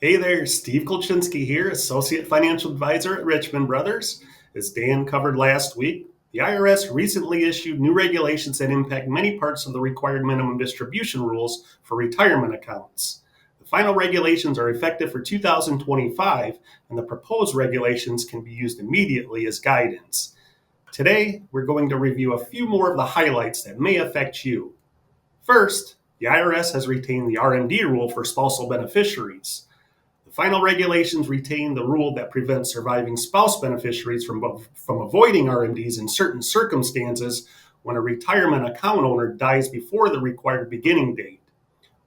Hey there, Steve Kulchinski here, Associate Financial Advisor at Richmond Brothers. As Dan covered last week, the IRS recently issued new regulations that impact many parts of the required minimum distribution rules for retirement accounts. The final regulations are effective for 2025, and the proposed regulations can be used immediately as guidance. Today, we're going to review a few more of the highlights that may affect you. First, the IRS has retained the RMD rule for spousal beneficiaries. The final regulations retain the rule that prevents surviving spouse beneficiaries from avoiding RMDs in certain circumstances when a retirement account owner dies before the required beginning date.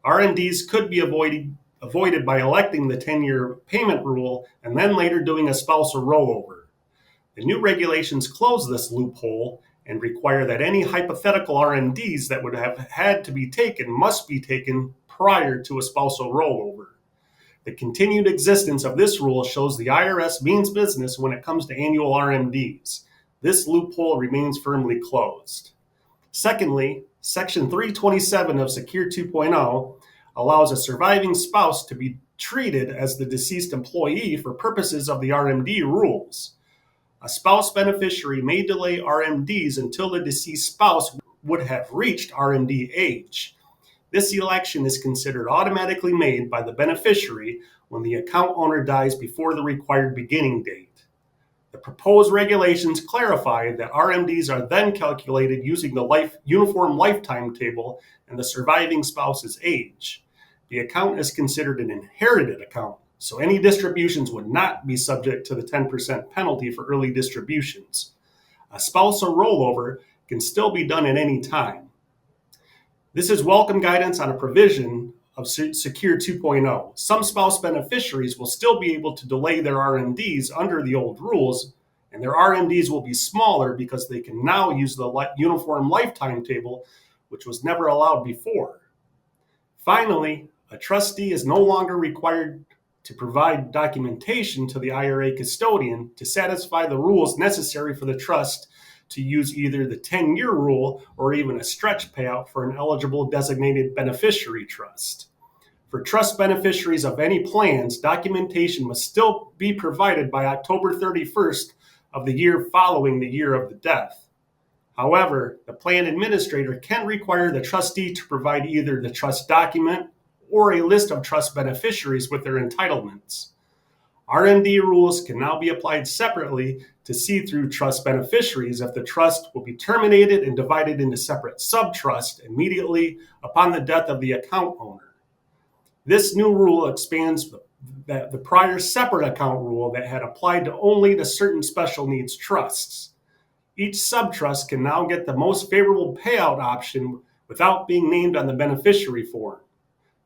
RMDs could be avoided by electing the 10-year payment rule and then later doing a spousal rollover. The new regulations close this loophole and require that any hypothetical RMDs that would have had to be taken must be taken prior to a spousal rollover. The continued existence of this rule shows the IRS means business when it comes to annual RMDs. This loophole remains firmly closed. Secondly, Section 327 of Secure 2.0 allows a surviving spouse to be treated as the deceased employee for purposes of the RMD rules. A spouse beneficiary may delay RMDs until the deceased spouse would have reached RMD age. This election is considered automatically made by the beneficiary when the account owner dies before the required beginning date. The proposed regulations clarify that RMDs are then calculated using the uniform lifetime table and the surviving spouse's age. The account is considered an inherited account, so any distributions would not be subject to the 10% penalty for early distributions. A spousal rollover can still be done at any time. This is welcome guidance on a provision of Secure 2.0. Some spouse beneficiaries will still be able to delay their RMDs under the old rules, and their RMDs will be smaller because they can now use the uniform lifetime table, which was never allowed before. Finally, a trustee is no longer required to provide documentation to the IRA custodian to satisfy the rules necessary for the trust to use either the 10-year rule or even a stretch payout for an eligible designated beneficiary trust. For trust beneficiaries of any plans, documentation must still be provided by October 31st of the year following the year of the death. However, the plan administrator can require the trustee to provide either the trust document or a list of trust beneficiaries with their entitlements. RMD rules can now be applied separately to see-through trust beneficiaries if the trust will be terminated and divided into separate sub-trusts immediately upon the death of the account owner. This new rule expands the prior separate account rule that had applied only to certain special needs trusts. Each sub-trust can now get the most favorable payout option without being named on the beneficiary form.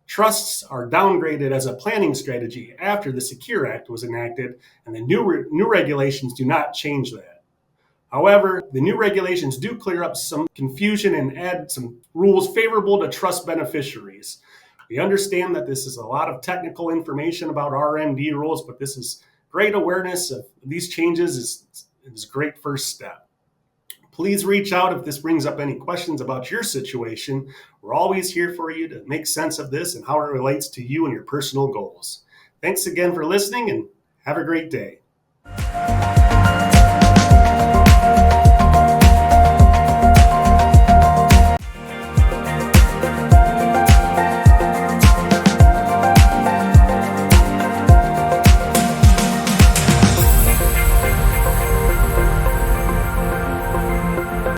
Trusts are downgraded as a planning strategy after the Secure Act was enacted, and the new regulations do not change that. However, the new regulations do clear up some confusion and add some rules favorable to trust beneficiaries. We understand that this is a lot of technical information about RMD rules, but this is great awareness of these changes is a great first step. Please reach out if this brings up any questions about your situation. We're always here for you to make sense of this and how it relates to you and your personal goals. Thanks again for listening, and have a great day.